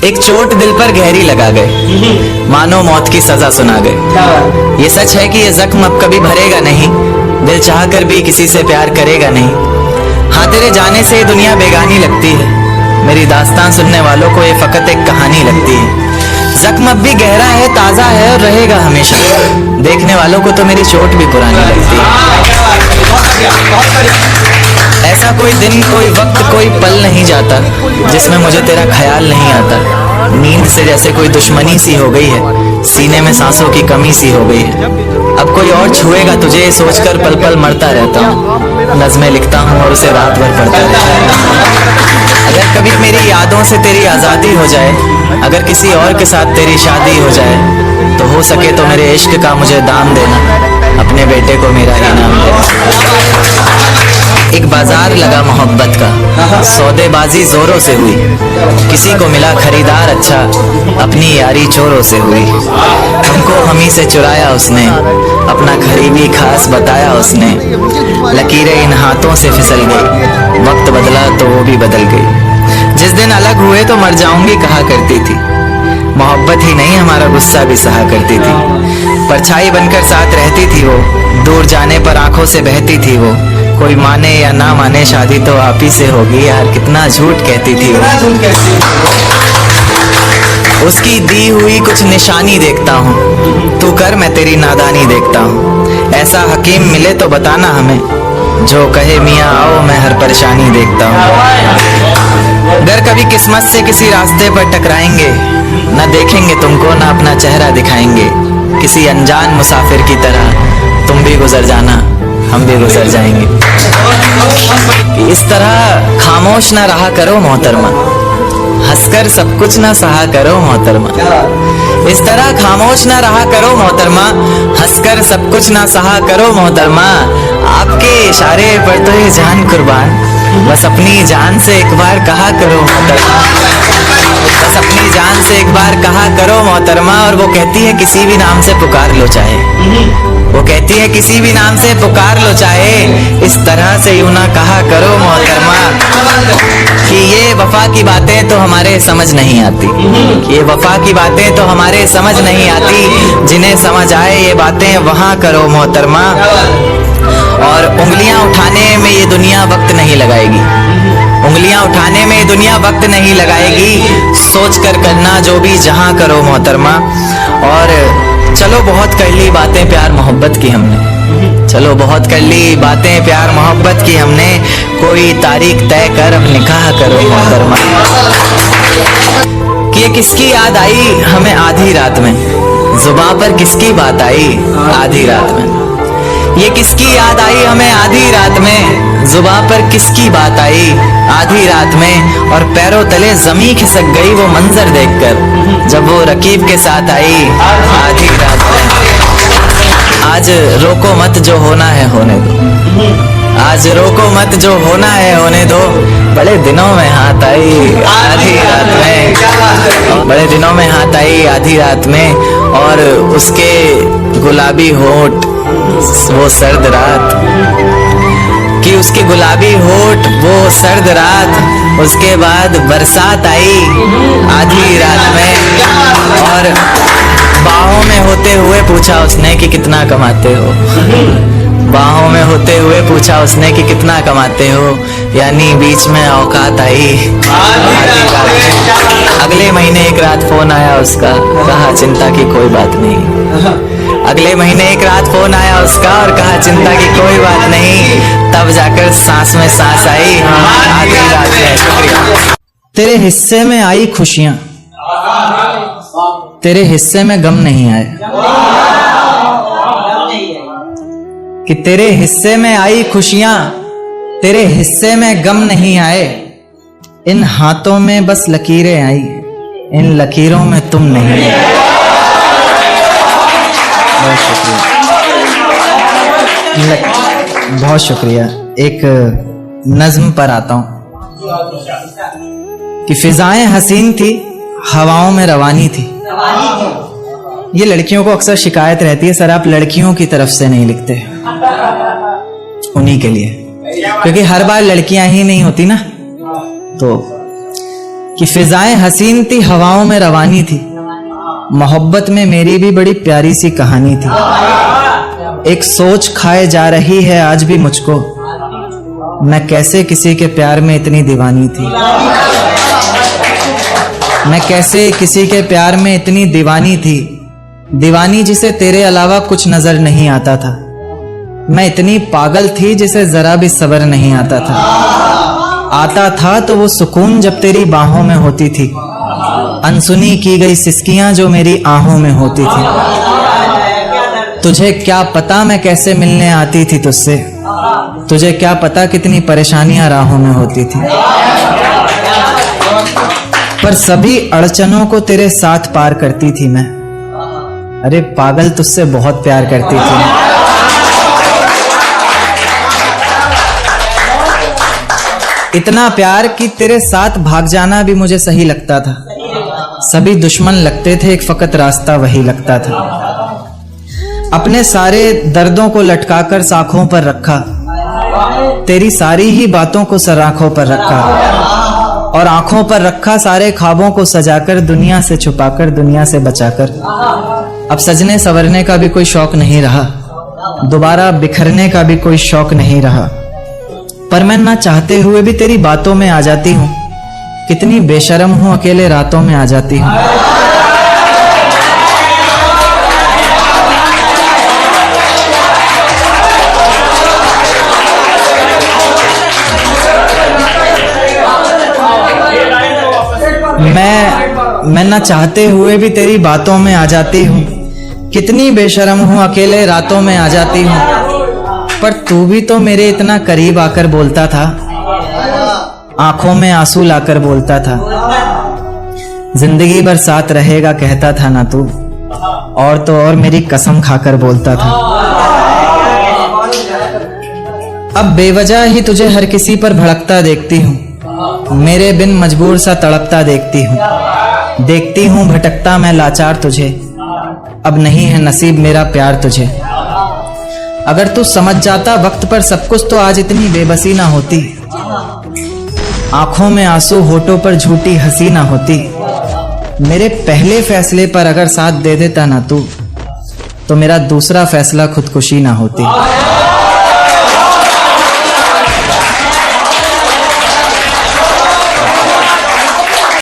एक चोट दिल पर गहरी लगा गए, मानो मौत की सजा सुना गए। ये सच है कि ये जख्म अब कभी भरेगा नहीं, दिल चाह कर भी किसी से प्यार करेगा नहीं। हाँ, तेरे जाने से दुनिया बेगानी लगती है, मेरी दास्तान सुनने वालों को ये फकत एक कहानी लगती है। जख्म अब भी गहरा है, ताजा है और रहेगा हमेशा, देखने वालों को तो मेरी चोट भी पुरानी लगती है। ऐसा कोई दिन, कोई वक्त, कोई पल नहीं जाता जिसमें मुझे तेरा ख्याल नहीं आता। नींद से जैसे कोई दुश्मनी सी हो गई है, सीने में सांसों की कमी सी हो गई है। अब कोई और छुएगा तुझे सोचकर पल पल मरता रहता हूँ, नज़्में लिखता हूँ और उसे रात भर पढ़ता रहता हूँ। अगर कभी मेरी यादों से तेरी आज़ादी हो जाए, अगर किसी और के साथ तेरी शादी हो जाए, तो हो सके तो मेरे इश्क का मुझे दाम देना, अपने बेटे को मेरा ही नाम देना। एक बाजार लगा मोहब्बत का, सौदेबाजी जोरों से हुई, किसी को मिला खरीदार अच्छा, अपनी यारी चोरों से हुई। हमको हमी से चुराया उसने, अपना करीबी खास बताया उसने, लकीरें इन हाथों से फिसल गई, वक्त बदला तो वो भी बदल गई। जिस दिन अलग हुए तो मर जाऊंगी कहा करती थी, मोहब्बत ही नहीं हमारा गुस्सा भी सहा करती थी। परछाई बनकर साथ रहती थी वो, दूर जाने पर आंखों से बहती थी वो। कोई माने या ना माने शादी तो आप ही से होगी यार, कितना झूठ कहती थी वो। उसकी दी हुई कुछ निशानी देखता हूँ, तू कर मैं तेरी नादानी देखता हूँ। ऐसा हकीम मिले तो बताना हमें, जो कहे मियाँ आओ मैं हर परेशानी देखता हूँ। अगर कभी किस्मत से किसी रास्ते पर टकराएंगे, न देखेंगे तुमको ना अपना चेहरा दिखाएंगे। किसी अनजान मुसाफिर की तरह तुम भी गुजर जाना, हम भी गुजर जाएंगे। इस तरह खामोश ना रहा करो मोहतरमा, हंसकर सब कुछ ना सहा करो मोहतरमा। इस तरह खामोश ना रहा करो मोहतरमा, हंसकर सब कुछ ना सहा करो मोहतरमा। आपके इशारे पर तो ये जान कुर्बान, बस अपनी जान से एक बार कहा करो मोहतरमा, बस अपनी जान से एक बार कहा करो मोहतरमा। और वो कहती है किसी भी नाम से पुकार लो चाहे, वो कहती है किसी भी नाम से पुकार लो चाहे, इस तरह से यूं ना कहा करो मोहतरमा कि ये वफा की बातें तो हमारे समझ नहीं आती, ये वफा की बातें तो हमारे समझ नहीं आती। जिन्हें समझ आए ये बातें वहाँ करो मोहतरमा। और उंगलियां उठाने में ये दुनिया वक्त नहीं लगाएगी, उंगलियां उठाने में ये दुनिया वक्त नहीं लगाएगी। सोच कर करना जो भी जहां करो मोहतरमा। और चलो बहुत कर ली बातें प्यार मोहब्बत की हमने, चलो बहुत कर ली बातें प्यार मोहब्बत की हमने, कोई तारीख तय कर अब निकाह करो मोहतरमा। कि ये किसकी याद आई हमें आधी रात में, जुबां पर किसकी बात आई आधी रात में। ये किसकी याद आई हमें आधी रात में, जुबां पर किसकी बात आई आधी रात में। और पैरों तले जमी खिसक गई वो मंजर देखकर, जब वो रकीब के साथ आई आधी रात में। आज रोको मत जो होना है होने दो, आज रोको मत जो होना है होने दो। बड़े दिनों में हाथ आई आधी रात में, बड़े दिनों में हाथ आई आधी रात में। और उसके गुलाबी होठ वो सर्द रात, कि उसके गुलाबी होठ वो सर्द रात। उसके बाद बरसात आई आधी रात में, और बाहों में होते हुए पूछा उसने कि कितना कमाते हो, बाहों में होते हुए पूछा उसने कि कितना कमाते हो। यानी बीच में औकात आई आधी रात में। अगले महीने एक रात फोन आया उसका, कहा चिंता की कोई बात नहीं। अगले महीने एक रात फोन आया उसका और कहा चिंता की कोई बात नहीं। तब जाकर सांस में सांस आई आधी रात में। तेरे हिस्से में आई खुशियां, तेरे हिस्से में गम नहीं आए। कि तेरे हिस्से में आई खुशियां, तेरे हिस्से में गम नहीं आए। इन हाथों में बस लकीरें आई, इन लकीरों में तुम नहीं आए। बहुत शुक्रिया। एक नज्म पर आता हूं कि फिजाएं हसीन थी, हवाओं में रवानी थी। ये लड़कियों को अक्सर शिकायत रहती है, सर आप लड़कियों की तरफ से नहीं लिखते, उन्हीं के लिए, क्योंकि हर बार लड़कियां ही नहीं होती ना। तो कि फिजाएं हसीन थी, हवाओं में रवानी थी। मोहब्बत में मेरी भी बड़ी प्यारी सी कहानी थी। एक सोच खाए जा रही है आज भी मुझको, मैं कैसे किसी के प्यार में इतनी दीवानी थी। मैं कैसे किसी के प्यार में इतनी दीवानी थी, दीवानी जिसे तेरे अलावा कुछ नजर नहीं आता था। मैं इतनी पागल थी जिसे जरा भी सब्र नहीं आता था। आता था तो वो सुकून जब तेरी बाहों में होती थी, अनसुनी की गई सिसकियां जो मेरी आहों में होती थी। तुझे क्या पता मैं कैसे मिलने आती थी तुझसे, तुझे क्या पता कितनी परेशानियां राहों में होती थी। पर सभी अड़चनों को तेरे साथ पार करती थी मैं। अरे पागल, तुझसे बहुत प्यार करती थी। इतना प्यार कि तेरे साथ भाग जाना भी मुझे सही लगता था। सभी दुश्मन लगते थे, एक फकत रास्ता वही लगता था। अपने सारे दर्दों को लटकाकर साखों पर रखा, तेरी सारी ही बातों को सराखों पर रखा, और आंखों पर रखा सारे ख्वाबों को सजाकर, दुनिया से छुपाकर, दुनिया से बचाकर। अब सजने संवरने का भी कोई शौक नहीं रहा, दोबारा बिखरने का भी कोई शौक नहीं रहा। पर मैं ना चाहते हुए भी तेरी बातों में आ जाती हूँ। कितनी बेशर्म हूँ, अकेले रातों में आ जाती हूँ। मैं ना चाहते हुए भी तेरी बातों में आ जाती हूँ। कितनी बेशर्म हूँ, अकेले रातों में आ जाती हूँ। पर तू भी तो मेरे इतना करीब आकर बोलता था, आंखों में आंसू लाकर बोलता था, जिंदगी भर साथ रहेगा कहता था ना तू, और तो और मेरी कसम खाकर बोलता था। अब बेवजह ही तुझे हर किसी पर भड़कता देखती हूँ, मेरे बिन मजबूर सा तड़पता देखती हूँ भटकता मैं लाचार तुझे। अब नहीं है नसीब मेरा प्यार तुझे। अगर तू समझ जाता वक्त पर सब कुछ तो आज इतनी बेबसी ना होती। आंखों में आंसू, होठों पर झूठी हंसी ना होती। मेरे पहले फैसले पर अगर साथ दे देता ना तू, तो मेरा दूसरा फैसला खुदकुशी ना होती।